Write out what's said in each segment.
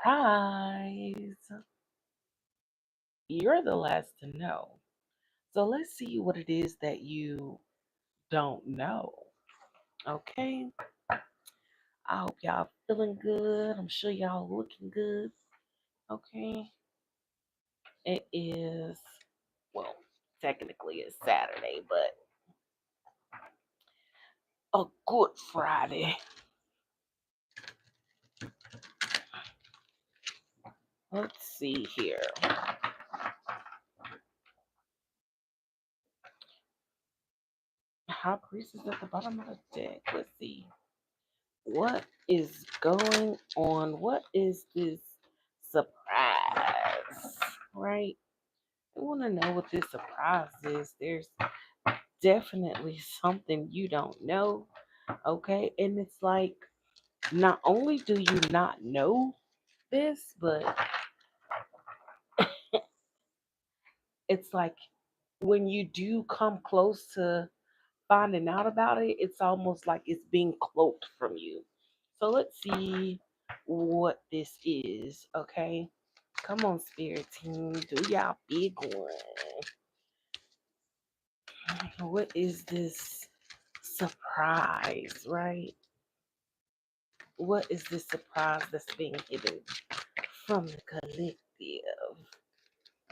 Surprise! You're the last to know. So let's see what it is that you don't know. Okay? I hope y'all feeling good. I'm sure y'all looking good. Okay? It is, well, technically it's Saturday, but a good Friday. Let's see here. High Priest is at the bottom of the deck. Let's see. What is going on? What is this surprise? Right? I want to know what this surprise is. There's definitely something you don't know. Okay. And it's like, not only do you not know this, but it's like when you do come close to finding out about it, it's almost like it's being cloaked from you. So let's see what this is, okay? Come on, Spirit Team, do y'all big one. What is this surprise, right? What is this surprise that's being hidden from the collective?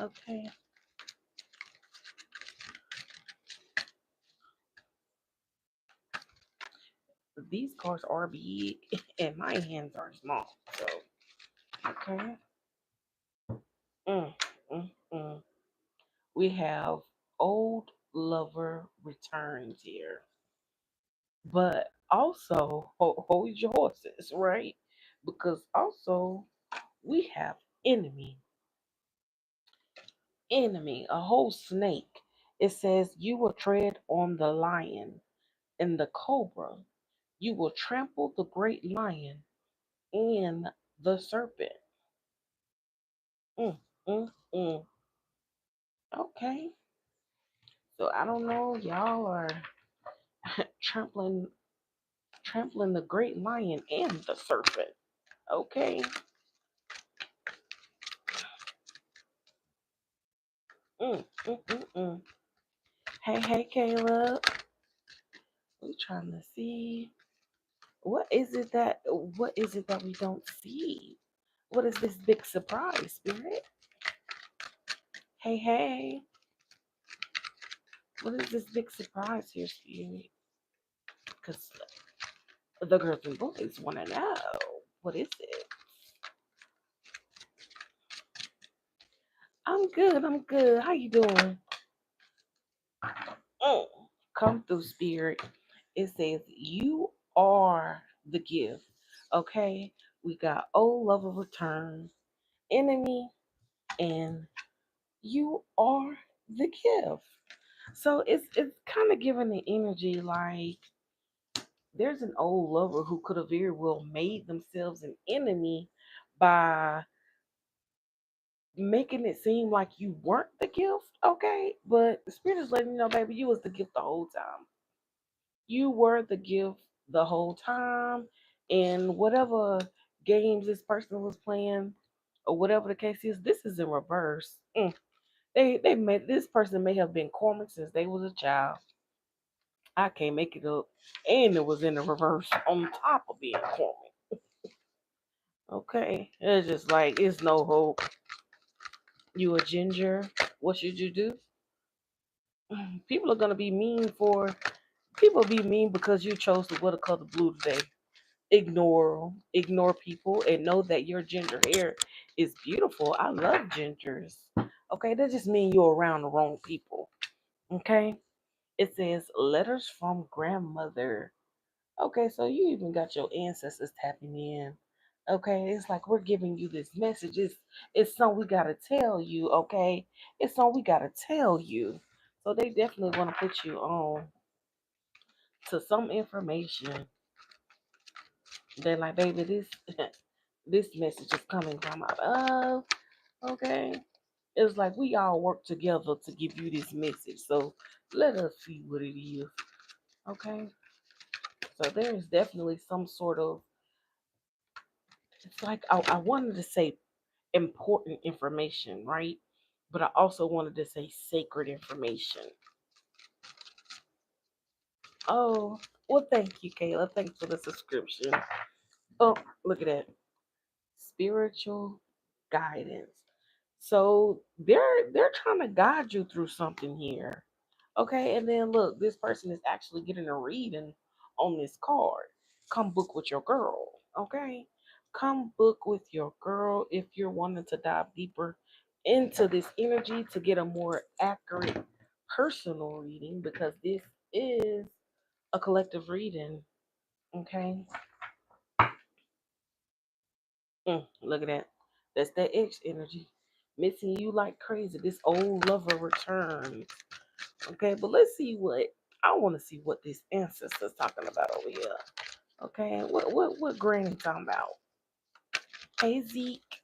Okay. These cards are big and my hands are small. So, okay. Mm, mm. We have old lover returns here, but also hold your horses, right? Because also we have enemy, a whole snake. It says you will tread on the lion and the cobra. You will trample the great lion and the serpent. Mm, mm. Okay, so I don't know, y'all are trampling the great lion and the serpent. Okay. Mm. Hey, Caleb. We trying to see what is it that we don't see? What is this big surprise, Spirit? Hey. What is this big surprise here, Spirit? Because the girls and boys want to know. What is it? I'm good. How you doing? Mm. Come through, Spirit. It says you are the gift. Okay, we got old love of return, enemy, and you are the gift. So it's kind of giving the energy like there's an old lover who could have very well made themselves an enemy by making it seem like you weren't the gift, okay? But the spirit is letting you know, baby, you was the gift the whole time. You were the gift the whole time, and whatever games this person was playing, or whatever the case is, this is in reverse. They made this person may have been Corman since they was a child. I can't make it up, and it was in the reverse on top of being Corman. Okay, it's just like it's no hope. You a ginger? What should you do? People are gonna be mean for people be mean because you chose to wear the color blue today. Ignore people, and know that your ginger hair is beautiful. I love gingers. Okay, that just means you're around the wrong people. Okay, it says letters from grandmother. Okay, so you even got your ancestors tapping in. Okay, it's like we're giving you this message. It's something we gotta tell you. Okay, it's something we gotta tell you. So they definitely want to put you on to some information. They're like, baby, this this message is coming from above. Okay, it's like we all work together to give you this message. So let us see what it is. Okay, so there is definitely some sort of It's like I wanted to say important information, right? But I also wanted to say sacred information. Oh, well, thank you, Kayla. Thanks for the subscription. Oh, look at that. Spiritual guidance. So they're trying to guide you through something here. Okay, and then look, this person is actually getting a reading on this card. Come book with your girl. Okay? Come book with your girl if you're wanting to dive deeper into this energy to get a more accurate personal reading because this is a collective reading. Okay? Look at that. That's that X energy. Missing you like crazy. This old lover returns. Okay, but let's see what I want to see what this ancestor's talking about over here. Okay, what Granny talking about? Hey Zeke,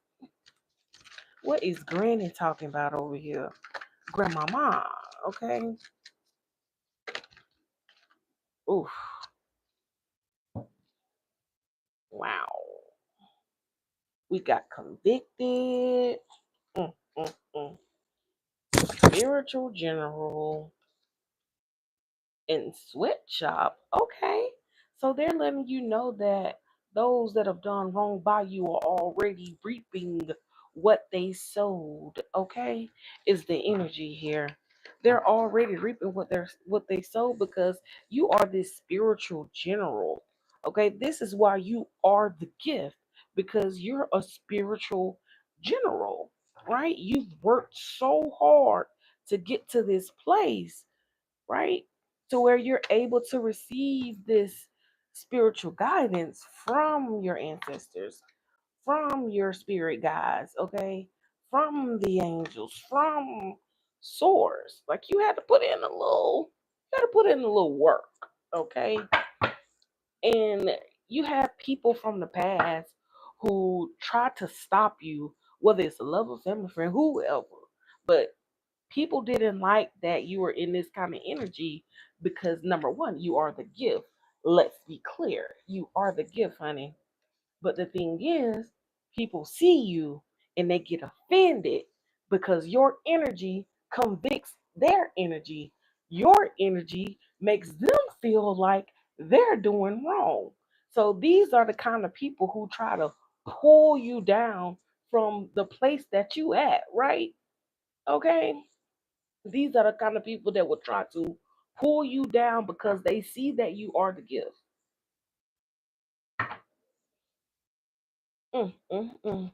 what is Granny talking about over here? Grandmama. Okay. Oof. Wow. We got convicted. Mm, mm, mm. Spiritual general. In sweatshop. Okay. So they're letting you know that those that have done wrong by you are already reaping what they sowed. Okay. Is the energy here. They're already reaping what they sowed because you are this spiritual general. Okay. This is why you are the gift because you're a spiritual general, right? You've worked so hard to get to this place, right? To where you're able to receive this spiritual guidance from your ancestors, from your spirit guides, okay? From the angels, from source. Like you had to put in a little, you had to put in a little work, okay? And you have people from the past who try to stop you, whether it's a lover, family friend, whoever. But people didn't like that you were in this kind of energy because number one, you are the gift. Let's be clear. You are the gift, honey. But the thing is, people see you and they get offended because your energy convicts their energy. Your energy makes them feel like they're doing wrong. So these are the kind of people who try to pull you down from the place that you at, right? Okay? These are the kind of people that will try to pull you down because they see that you are the gift. Mm, mm, mm.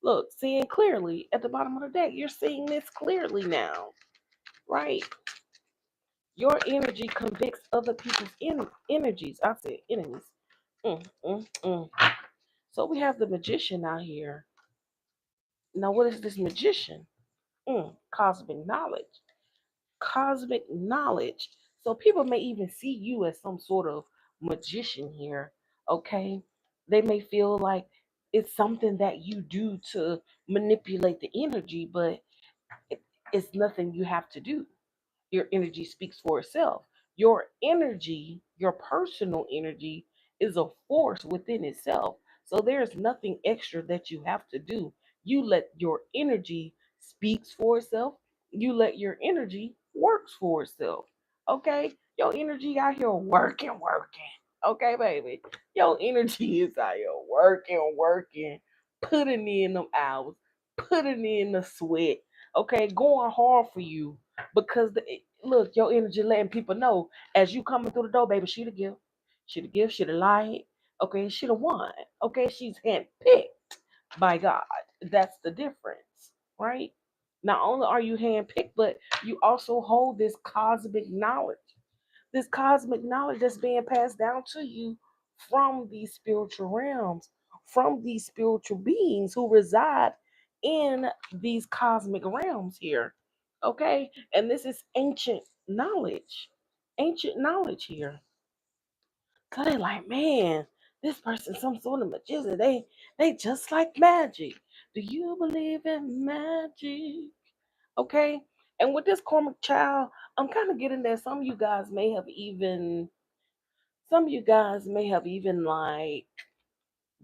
Look, seeing clearly at the bottom of the deck, you're seeing this clearly now, right? Your energy convicts other people's energies. I said enemies. Mm, mm, mm. So we have the magician out here. Now, what is this magician? Cosmic knowledge. Cosmic knowledge. So people may even see you as some sort of magician here. Okay. They may feel like it's something that you do to manipulate the energy, but it, it's nothing you have to do. Your energy speaks for itself. Your energy, your personal energy, is a force within itself. So there's nothing extra that you have to do. You let your energy speaks for itself. You let your energy works for itself. Okay? Your energy out here working, working. Okay, baby. Your energy is out here working, working, putting in them hours, putting in the sweat. Okay, going hard for you because look, your energy letting people know as you coming through the door, baby, she the gift, she the gift, she the light. Okay, she the one. Okay, she's handpicked by God. That's the difference, right? Not only are you handpicked, but you also hold this cosmic knowledge that's being passed down to you from these spiritual realms, from these spiritual beings who reside in these cosmic realms here. Okay? And this is ancient knowledge here. So they like, man, this person's some sort of magician. They just like magic. Do you believe in magic? Okay. And with this karmic child, I'm kind of getting that some of you guys may have even like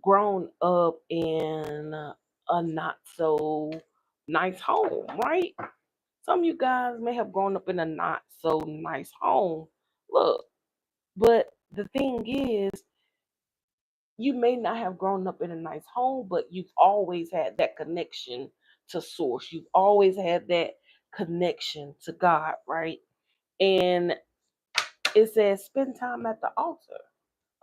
grown up in a not so nice home, right? Some of you guys may have grown up in a not so nice home. Look, but the thing is, you may not have grown up in a nice home, but you've always had that connection to source. You've always had that connection to God, right? And it says spend time at the altar.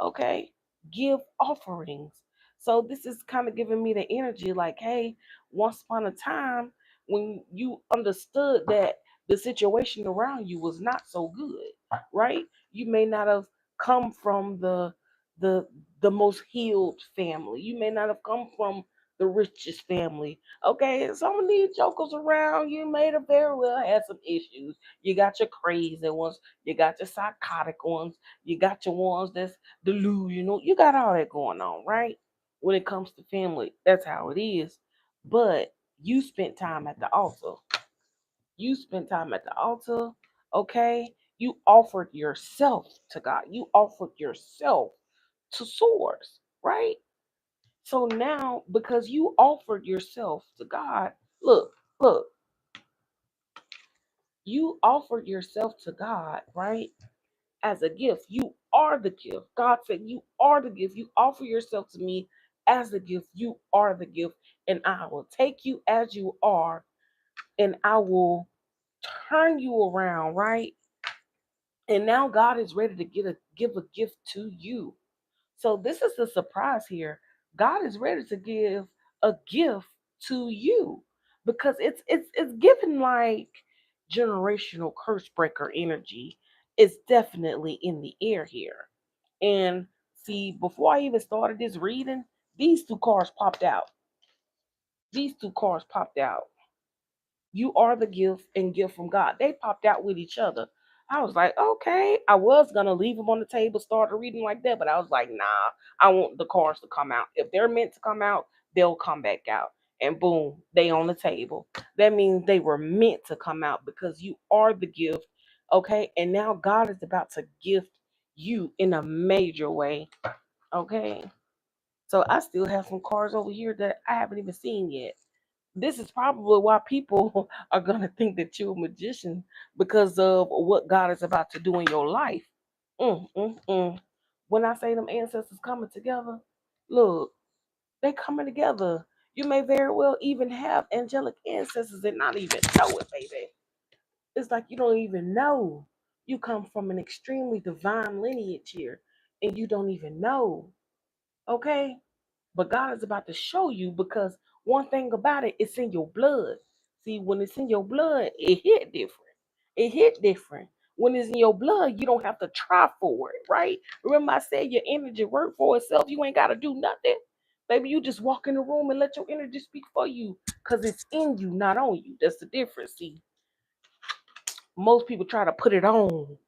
Okay, give offerings. So this is kind of giving me the energy like, hey, once upon a time when you understood that the situation around you was not so good, right? You may not have come from the the most healed family. You may not have come from the richest family. Okay, some of these jokers around you may have very well had some issues. You got your crazy ones, you got your psychotic ones, you got your ones that's delusional. You got all that going on, right? When it comes to family, that's how it is. But you spent time at the altar. You spent time at the altar, okay? You offered yourself to God. You offered yourself to source, right? So now, because you offered yourself to God, look, you offered yourself to God, right? As a gift. You are the gift. God said, you are the gift. You offer yourself to me as a gift. You are the gift. And I will take you as you are and I will turn you around, right? And now God is ready to give a gift to you. So this is the surprise here. God is ready to give a gift to you because it's given like generational curse breaker energy. It's definitely in the air here. And see, before I even started this reading, these two cards popped out. These two cards popped out. You are the gift and gift from God. They popped out with each other. I was like, okay. I was gonna leave them on the table, start reading like that, but I was like, nah. I want the cards to come out. If they're meant to come out, they'll come back out. And boom, they on the table. That means they were meant to come out because you are the gift. Okay, and now God is about to gift you in a major way. Okay, so I still have some cards over here that I haven't even seen yet. This is probably why people are going to think that you're a magician because of what God is about to do in your life. Mm. When I say them ancestors coming together, look, they coming together. You may very well even have angelic ancestors and not even know it, baby. It's like you don't even know. You come from an extremely divine lineage here and you don't even know. Okay? But God is about to show you because one thing about it, it's in your blood. See, when it's in your blood, it hit different. It hit different. When it's in your blood, you don't have to try for it, right? Remember, I said your energy work for itself. You ain't got to do nothing. Baby, you just walk in the room and let your energy speak for you because it's in you, not on you. That's the difference. See, most people try to put it on,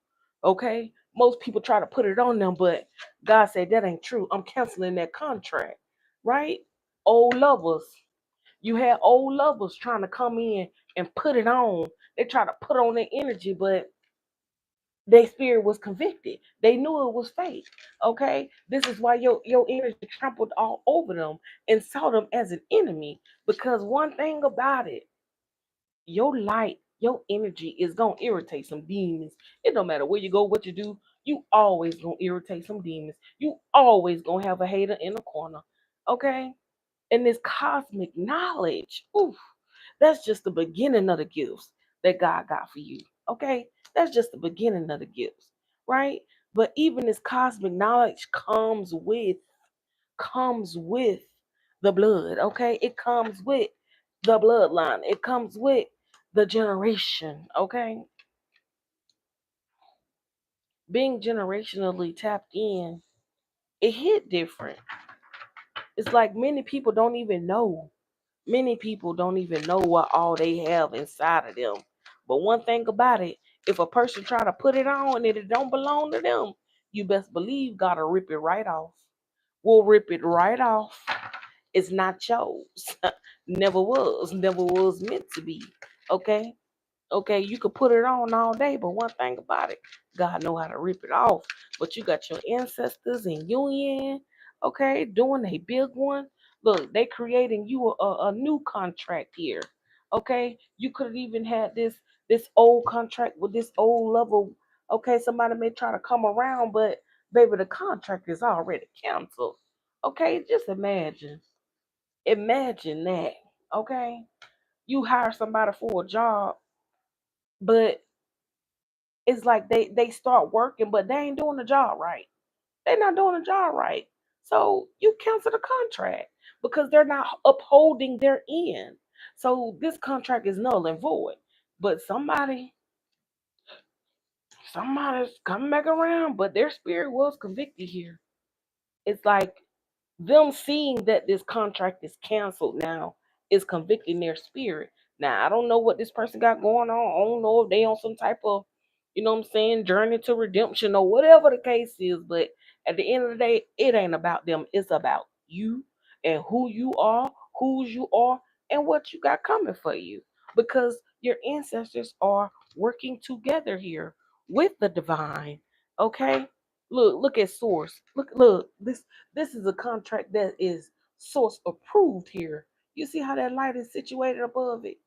okay? Most people try to put it on them, but God said that ain't true. I'm canceling that contract, right? Old lovers. You had old lovers trying to come in and put it on. They try to put on their energy, but their spirit was convicted. They knew it was fake. Okay? This is why your energy trampled all over them and saw them as an enemy. Because one thing about it, your light, your energy is gonna irritate some demons. It don't matter where you go, what you do, you always gonna irritate some demons. You always gonna have a hater in the corner. Okay? And this cosmic knowledge, oof, that's just the beginning of the gifts that God got for you. Okay? That's just the beginning of the gifts, right? But even this cosmic knowledge comes with the blood, okay? It comes with the bloodline. It comes with the generation, okay? Being generationally tapped in, it hit different. It's like many people don't even know. Many people don't even know what all they have inside of them. But one thing about it, if a person try to put it on and it don't belong to them, you best believe gotta rip it right off. We'll rip it right off. It's not yours. Never was meant to be. Okay? Okay, you could put it on all day, but one thing about it, God know how to rip it off. But you got your ancestors in union. okay, doing a big one. Look, they creating you a new contract here. Okay, you could have even had this old contract with this old level. Okay, somebody may try to come around, but baby, the contract is already canceled. Okay, just imagine that. Okay, you hire somebody for a job, but it's like they start working, but they ain't doing the job right. They're not doing the job right. So you cancel the contract because they're not upholding their end. So this contract is null and void. But somebody's coming back around, but their spirit was convicted here. It's like them seeing that this contract is canceled now is convicting their spirit. Now I don't know what this person got going on. I don't know if they on some type of, what I'm saying, journey to redemption or whatever the case is. But at the end of the day, it ain't about them. It's about you and who you are, whose you are, and what you got coming for you. Because your ancestors are working together here with the divine. Okay? Look at source. Look, this is a contract that is source approved here. You see how that light is situated above it?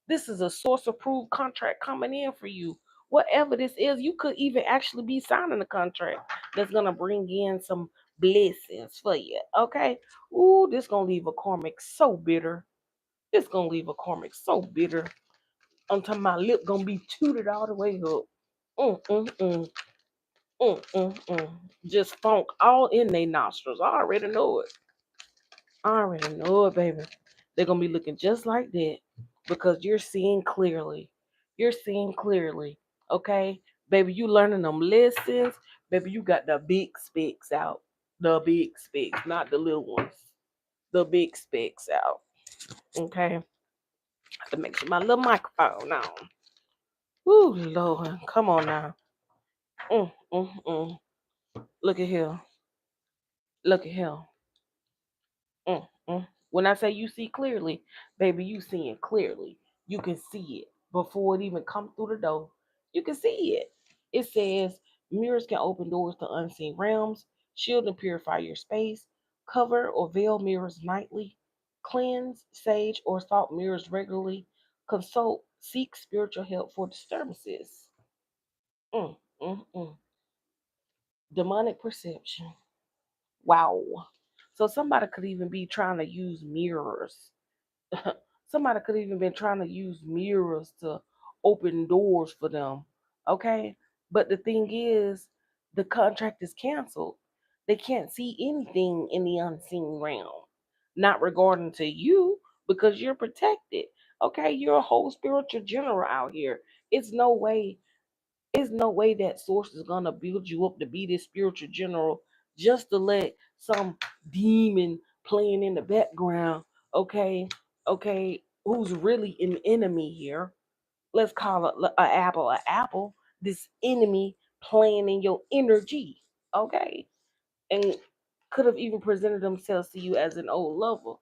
This is a source approved contract coming in for you. Whatever this is, you could even actually be signing a contract that's gonna bring in some blessings for you. Okay. Ooh, this gonna leave a karmic so bitter. This gonna leave a karmic so bitter. I'm talking my lip gonna be tooted all the way up. Mm, mm, mm, Just funk all in their nostrils. I already know it. I already know it, baby. They're gonna be looking just like that because you're seeing clearly. You're seeing clearly. Okay? Baby, you learning them lessons. Baby, you got the big specs out. The big specs, not the little ones. The big specs out. Okay? I have to make sure my little microphone on. Ooh, Lord. Come on now. Mm, mm, mm. Look at here. Look at here. When I say you see clearly, baby, you seeing clearly. You can see it before it even comes through the door. You can see it. It says mirrors can open doors to unseen realms, shield and purify your space, cover or veil mirrors nightly, cleanse, sage, or salt mirrors regularly, consult, seek spiritual help for disturbances. Mm, mm, mm. Demonic perception. Wow. So somebody could even be trying to use mirrors. Somebody could even been trying to use mirrors to open doors for them. Okay? But the thing is, the contract is canceled. They can't see anything in the unseen realm. Not regarding to you because you're protected. Okay, you're a whole spiritual general out here. It's no way it's no way that source is gonna build you up to be this spiritual general just to let some demon playing in the background, okay, who's really an enemy here. Let's call it a apple, a apple. This enemy playing in your energy, okay, and could have even presented themselves to you as an old lover.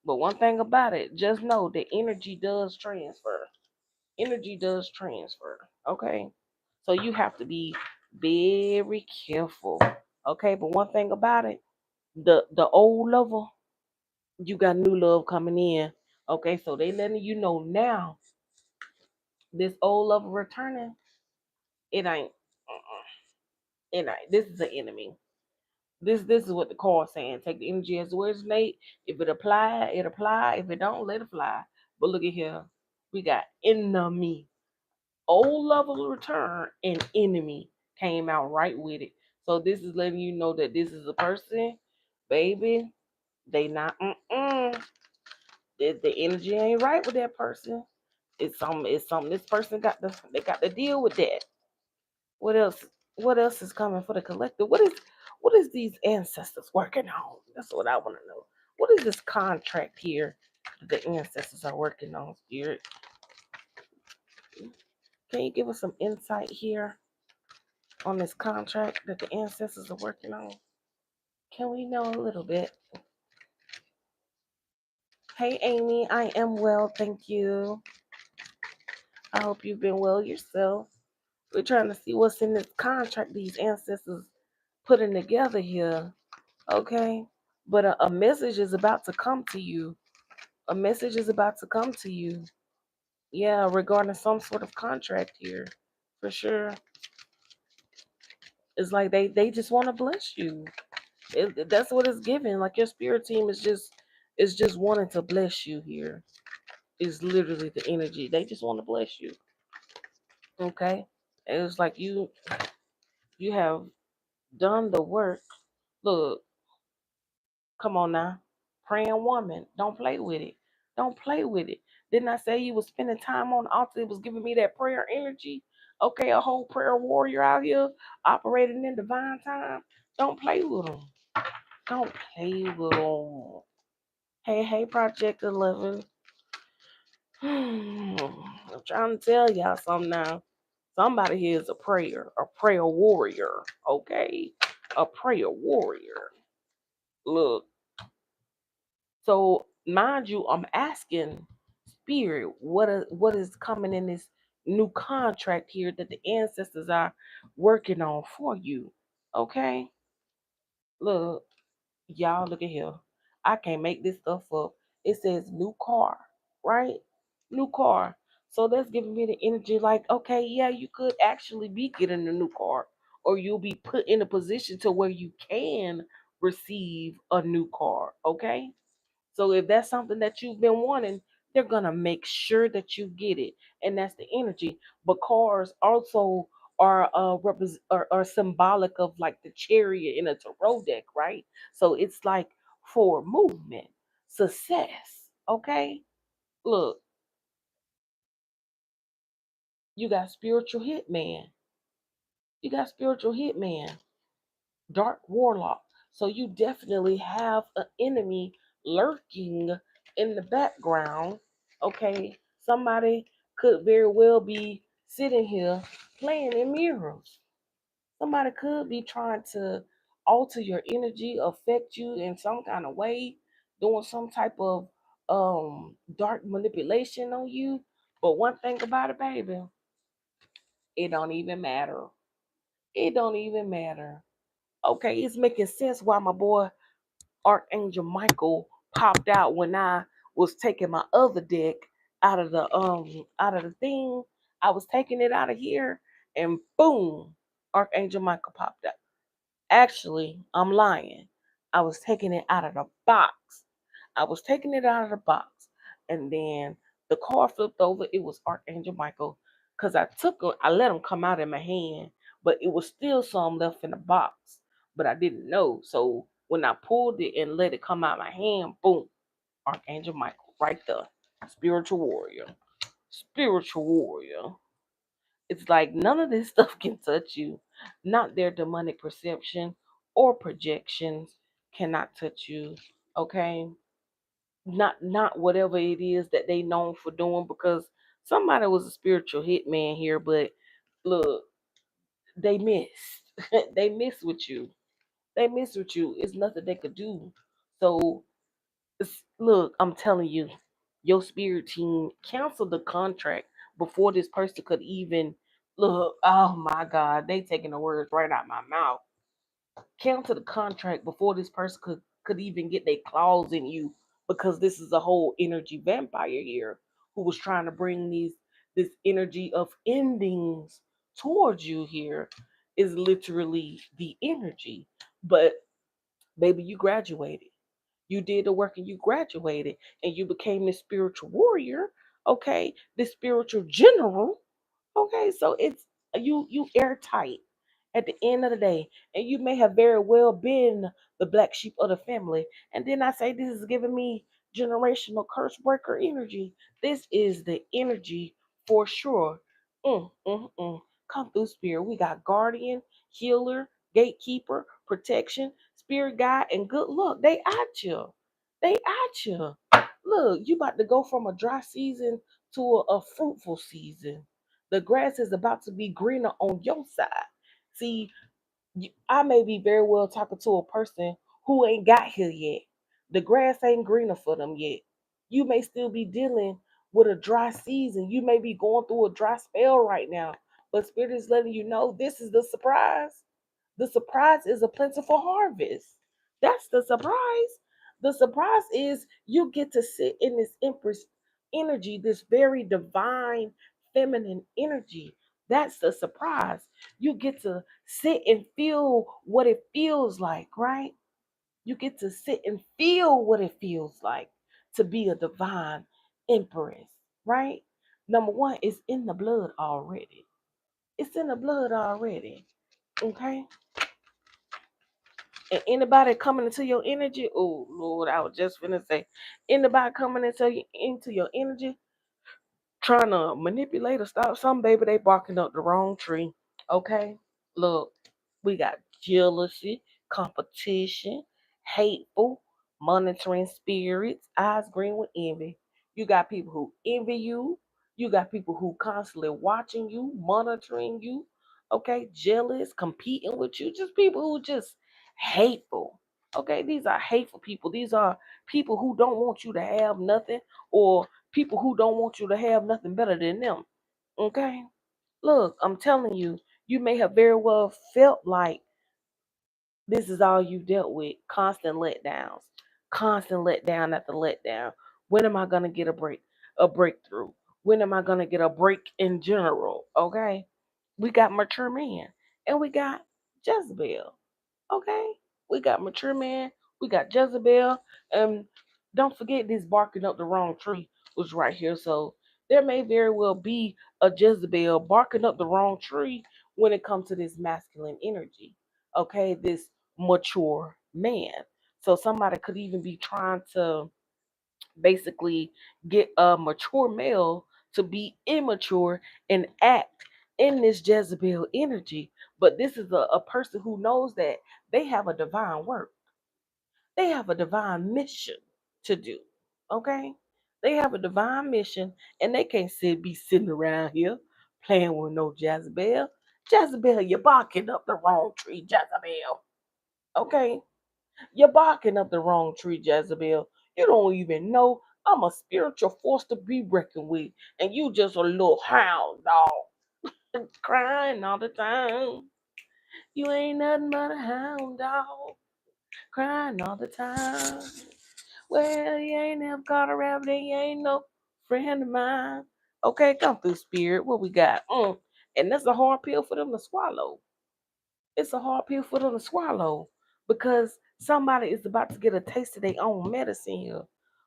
But one thing about it, just know that energy does transfer. Energy does transfer. Okay. So you have to be very careful. Okay. But one thing about it, the old lover, you got new love coming in. Okay. So they letting you know now this old lover returning, it ain't. It ain't. This is an enemy. This is what the card's saying. Take the energy as it resonate. If it apply, it apply. If it don't, let it fly. But look at here. We got enemy. Old level return and enemy came out right with it. So this is letting you know that this is a person, baby. They not the energy ain't right with that person. It's something this person got to deal with that. What else? What else is coming for the collective? What is these ancestors working on? That's what I want to know. What is this contract here that the ancestors are working on, Spirit? Can you give us some insight here on this contract that the ancestors are working on? Can we know a little bit? Hey, Amy, I am well, thank you. I hope you've been well yourself. We're trying to see what's in this contract these ancestors putting together here. Okay. But a message is about to come to you. A message is about to come to you. Yeah, regarding some sort of contract here. For sure. It's like they just want to bless you. That's what it's giving. Like your spirit team is just wanting to bless you here. Is literally the energy. They just want to bless you. Okay? It's like you have done the work. Look, come on now. Praying woman. Don't play with it. Don't play with it. Didn't I say you was spending time on the altar? It was giving me that prayer energy. Okay, a whole prayer warrior out here operating in divine time. Don't play with them. Don't play with them. Hey, hey, Project 11. I'm trying to tell y'all something now. Somebody here is a prayer warrior. Okay, a prayer warrior. Look, so mind you, I'm asking Spirit, what is coming in this new contract here that the ancestors are working on for you? Okay, look, y'all, look at here. I can't make this stuff up. It says new car, right? New car. So that's giving me the energy like, okay, yeah, you could actually be getting a new car, or you'll be put in a position to where you can receive a new car. Okay. So if that's something that you've been wanting, they're gonna make sure that you get it, and that's the energy. But cars also are symbolic of like the chariot in a tarot deck, right? So it's like forward movement, success. Okay, look, you got spiritual hitman. You got spiritual hitman. Dark warlock. So you definitely have an enemy lurking in the background. Okay, somebody could very well be sitting here playing in mirrors. Somebody could be trying to alter your energy, affect you in some kind of way, doing some type of dark manipulation on you. But one thing about it, baby, it don't even matter. It don't even matter. Okay, it's making sense why my boy Archangel Michael popped out when I was taking my other deck out of the thing. I was taking it out of here and boom, Archangel Michael popped out. Actually, I'm lying. I was taking it out of the box. I was taking it out of the box. And then the car flipped over. It was Archangel Michael. Because I let him come out in my hand, but it was still some left in the box. But I didn't know. So when I pulled it and let it come out my hand, boom, Archangel Michael right there. Spiritual warrior. Spiritual warrior. It's like none of this stuff can touch you. Not their demonic perception or projections cannot touch you. Okay? Not whatever it is that they known for doing because somebody was a spiritual hitman here, but look, they missed. They missed with you. They missed with you. It's nothing they could do. So look, I'm telling you, your spirit team canceled the contract before this person could even look. Oh my God, they taking the words right out my mouth. Cancel the contract before this person could even get their claws in you because this is a whole energy vampire here who was trying to bring this energy of endings towards you here is literally the energy. But baby, you graduated. You did the work and you graduated and you became this spiritual warrior, okay? This spiritual general, okay? So it's you airtight at the end of the day. And you may have very well been the black sheep of the family. And then I say this is giving me generational curse breaker energy. This is the energy for sure. Come through spirit. We got guardian, healer, gatekeeper, protection, spirit guide, and good luck. They at you. They at you. Look, you about to go from a dry season to a fruitful season. The grass is about to be greener on your side. See, I may be very well talking to a person who ain't got here yet. The grass ain't greener for them yet. You may still be dealing with a dry season. You may be going through a dry spell right now. But Spirit is letting you know this is the surprise. The surprise is a plentiful harvest. That's the surprise. The surprise is you get to sit in this Empress energy, this very divine feminine energy. That's the surprise. You get to sit and feel what it feels like, right? You get to sit and feel what it feels like to be a divine empress, right? Number one, it's in the blood already. It's in the blood already. Okay? And anybody coming into your energy, oh Lord, I was just gonna say, anybody coming into your energy, trying to manipulate or stop some baby, they barking up the wrong tree. Okay? Look, we got jealousy, competition, hateful, monitoring spirits, eyes green with envy. You got people who envy you. You got people who constantly watching you, monitoring you. Okay, jealous, competing with you. Just people who just hateful. Okay, these are hateful people. These are people who don't want you to have nothing, or people who don't want you to have nothing better than them. Okay? Look, I'm telling you, you may have very well felt like this is all you dealt with. Constant letdowns. Constant letdown after letdown. When am I gonna get a breakthrough? When am I gonna get a break in general? Okay? We got mature men and we got Jezebel. Okay? We got mature man, we got Jezebel, and don't forget this barking up the wrong tree was right here. So there may very well be a Jezebel barking up the wrong tree when it comes to this masculine energy. Okay, this mature man. So somebody could even be trying to basically get a mature male to be immature and act in this Jezebel energy. But this is a person who knows that they have a divine work, they have a divine mission to do. Okay? They have a divine mission and they can't be sitting around here playing with no Jezebel. Jezebel, you're barking up the wrong tree, Jezebel. Okay? You're barking up the wrong tree, Jezebel. You don't even know I'm a spiritual force to be reckoned with, and you just a little hound dog crying all the time. You ain't nothing but a hound dog crying all the time. Well, you ain't never caught a rabbit, and you ain't no friend of mine. Okay, come through, spirit. What we got? And that's a hard pill for them to swallow. It's a hard pill for them to swallow because somebody is about to get a taste of their own medicine here.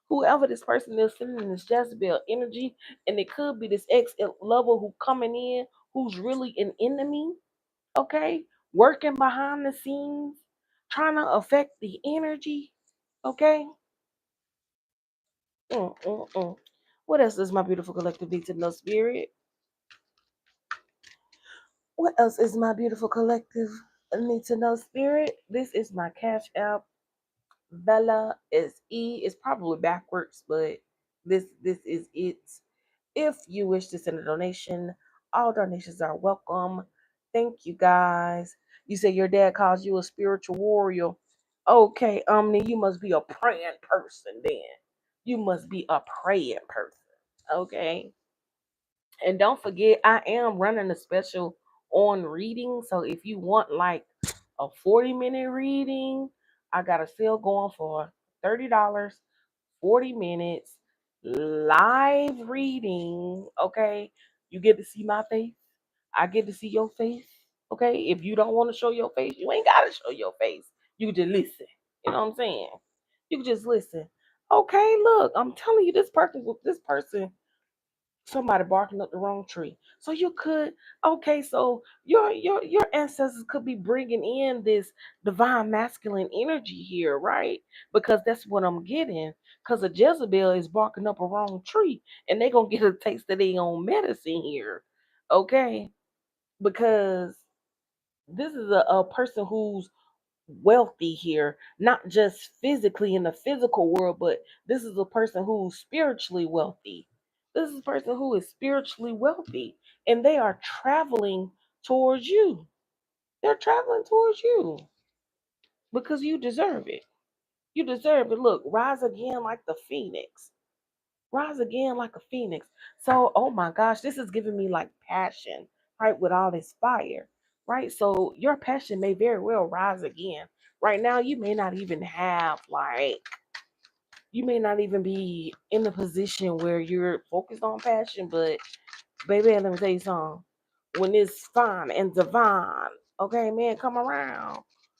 Whoever this person is sitting in this Jezebel energy, and it could be this ex lover who coming in who's really an enemy, okay, working behind the scenes, trying to affect the energy, okay. Mm. What else does my beautiful collective need to know, spirit? What else is my beautiful collective need to know, spirit? This is my cash app. Bella is E. It's probably backwards, but this is it. If you wish to send a donation, all donations are welcome. Thank you guys. You say your dad calls you a spiritual warrior. Okay, then you must be a praying person then. You must be a praying person. Okay. And don't forget, I am running a special on reading. So if you want like a 40-minute reading, I got a sale going for $30, 40 minutes, live reading. Okay. You get to see my face. I get to see your face. Okay. If you don't want to show your face, you ain't got to show your face. You can just listen. You know what I'm saying? You can just listen. Okay, look, I'm telling you, this person somebody barking up the wrong tree. So you could, okay, so your ancestors could be bringing in this divine masculine energy here, right? Because that's what I'm getting. Because a Jezebel is barking up a wrong tree, and they gonna get a taste of their own medicine here, okay? Because this is a person who's wealthy here, not just physically in the physical world, but this is a person who's spiritually wealthy. This is a person who is spiritually wealthy, and they are traveling towards you. They're traveling towards you because you deserve it. You deserve it. Look, rise again like the phoenix. Rise again like a phoenix. So, oh my gosh, this is giving me like passion, right? With all this fire, right? So, your passion may very well rise again Right now, you may not even have like you may not even be in the position where you're focused on passion, but baby, let me tell you something. When it's fine and divine, okay, man, come around.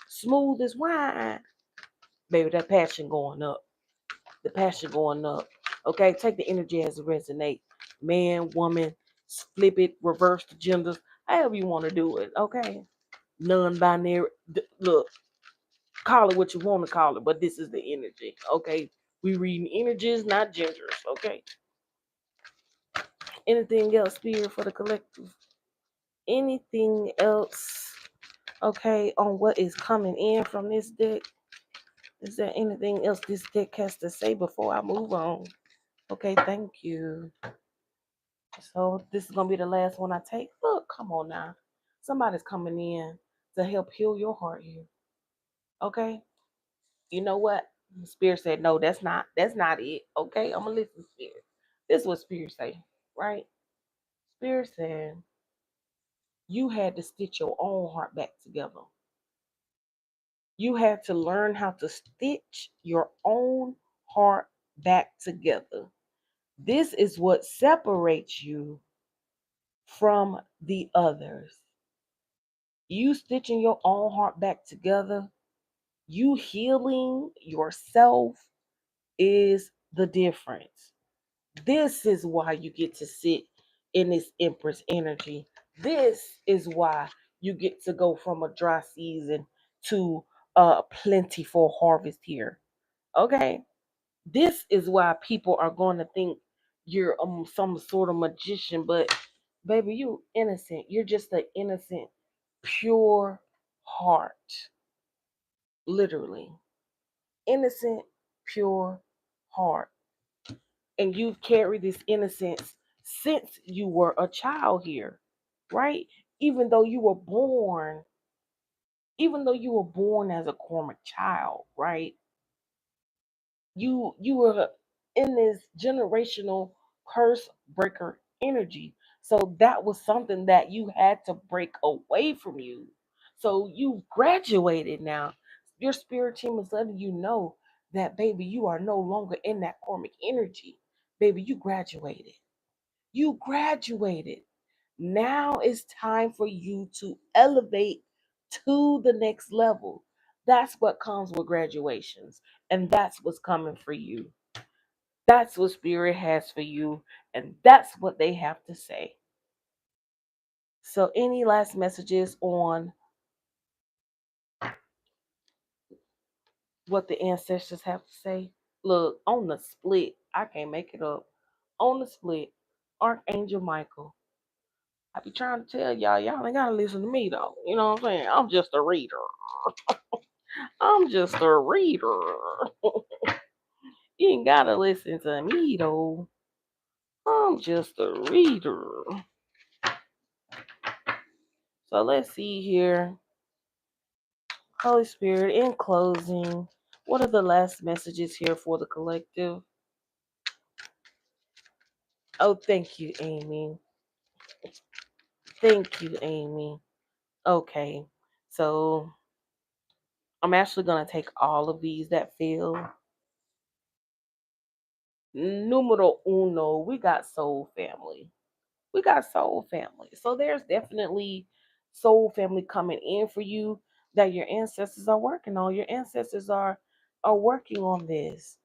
Smooth as wine. Baby, that passion going up. The passion going up. Okay, take the energy as it resonate. Man, woman, flip it, reverse the genders, however you want to do it. Okay, non-binary. Look, call it what you want to call it, but this is the energy. Okay, we reading energies, not genders. Okay. Anything else, spirit for the collective? Anything else? Okay, on what is coming in from this deck? Is there anything else this deck has to say before I move on? Okay, thank you. So this is gonna be the last one I take. Look, come on now. Somebody's coming in to help heal your heart here. Okay? You know what? Spirit said, no, that's not it. Okay, I'm gonna listen to Spirit. This is what Spirit say, right? Spirit said, you had to stitch your own heart back together. You had to learn how to stitch your own heart back together. This is what separates you from the others. You stitching your own heart back together, you healing yourself is the difference. This is why you get to sit in this Empress energy. This is why you get to go from a dry season to a plentiful harvest here. Okay? This is why people are going to think you're some sort of magician, but baby, you innocent. You're just an innocent, pure heart. Literally. Innocent, pure heart. And you've carried this innocence since you were a child here, right? Even though you were born, even though you were born as a karmic child, right? You were in this generational curse breaker energy. So that was something that you had to break away from you. So you graduated now. Your spirit team is letting you know that baby, you are no longer in that karmic energy. Baby, you graduated. You graduated. Now it's time for you to elevate to the next level. That's what comes with graduations. And that's what's coming for you. That's what Spirit has for you. And that's what they have to say. So, any last messages on what the ancestors have to say? Look, on the split, I can't make it up. On the split, Archangel Michael. I be trying to tell y'all ain't gotta listen to me though. You know what I'm saying? I'm just a reader. I'm just a reader. You ain't gotta listen to me though. I'm just a reader. So let's see here. Holy Spirit, in closing, what are the last messages here for the collective? Oh, thank you, Amy. Thank you, Amy. Okay, so I'm actually going to take all of these that feel. Numero uno, we got soul family. We got soul family. So there's definitely soul family coming in for you that your ancestors are working on. Your ancestors are working on this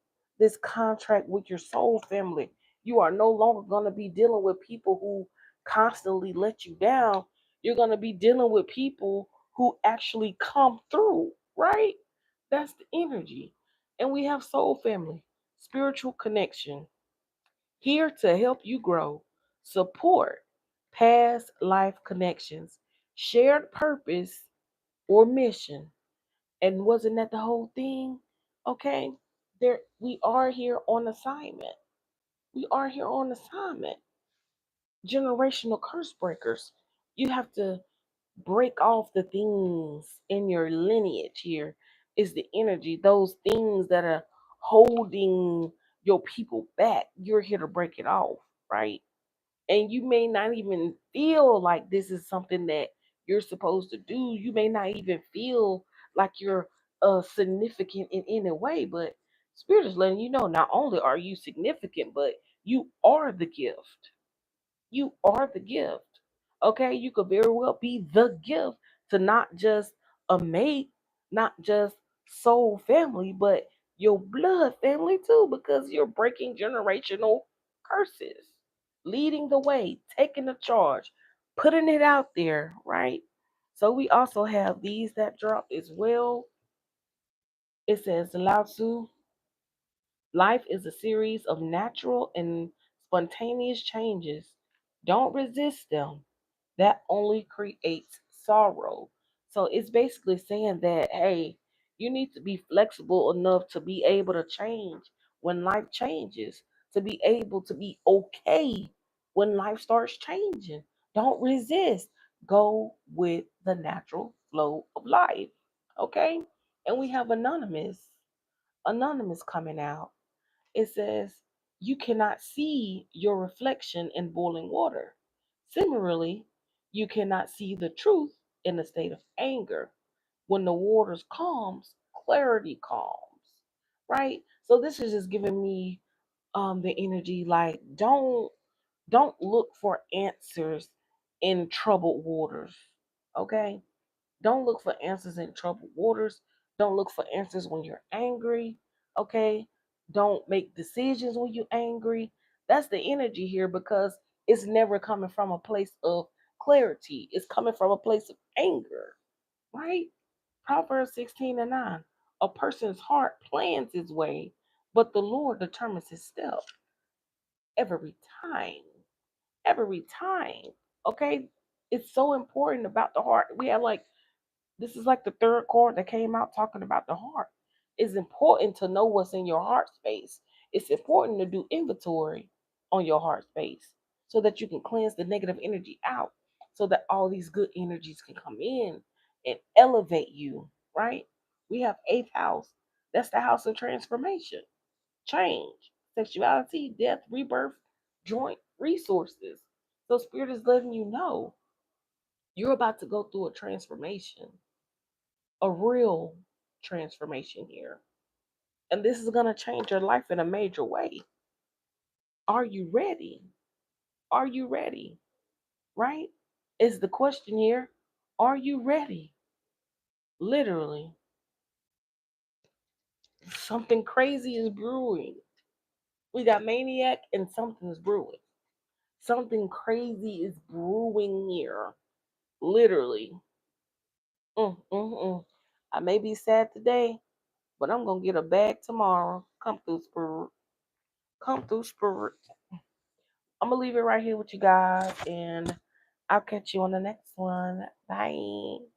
contract with your soul family. You are no longer going to be dealing with people who constantly let you down. You're going to be dealing with people who actually come through, right? That's the energy. And we have soul family, spiritual connection, here to help you grow, support past life connections, shared purpose or mission. And wasn't that the whole thing? Okay, there we are here on assignment. We are here on assignment. Generational curse breakers. You have to break off the things in your lineage here is the energy, those things that are holding your people back. You're here to break it off, right? And you may not even feel like this is something that you're supposed to do. You may not even feel like you're significant in any way, but Spirit is letting you know not only are you significant, but you are the gift. You are the gift. Okay, you could very well be the gift to not just a mate, not just soul family, but your blood family too, because you're breaking generational curses, leading the way, taking the charge, putting it out there, right? So we also have these that drop as well. It says Lao Tzu, life is a series of natural and spontaneous changes. Don't resist them. That only creates sorrow. So it's basically saying that, hey, you need to be flexible enough to be able to change when life changes, to be able to be okay when life starts changing. Don't resist. Go with the natural flow of life. Okay? And we have Anonymous. Anonymous coming out. It says, you cannot see your reflection in boiling water. Similarly, you cannot see the truth in a state of anger. When the waters calms, clarity calms. Right? So this is just giving me the energy like don't look for answers in troubled waters. Okay? Don't look for answers in troubled waters. Don't look for answers when you're angry. Okay? Don't make decisions when you're angry. That's the energy here because it's never coming from a place of clarity. It's coming from a place of anger, right? Proverbs 16 and 9. A person's heart plans his way, but the Lord determines his step every time. Every time. Okay? It's so important about the heart. We have like this is like the third card that came out talking about the heart. It's important to know what's in your heart space. It's important to do inventory on your heart space so that you can cleanse the negative energy out so that all these good energies can come in and elevate you, right? We have eighth house. That's the house of transformation, change, sexuality, death, rebirth, joint resources. So spirit is letting you know you're about to go through a transformation, a real transformation here. And this is going to change your life in a major way. Are you ready? Are you ready? Right? Is the question here. Are you ready? Literally, something crazy is brewing. We got maniac and something's brewing. Something crazy is brewing here. Literally. Mm, mm, mm. I may be sad today, but I'm going to get a bag tomorrow. Come through, spirit. Come through, spirit. I'm gonna leave it right here with you guys, and I'll catch you on the next one. Bye.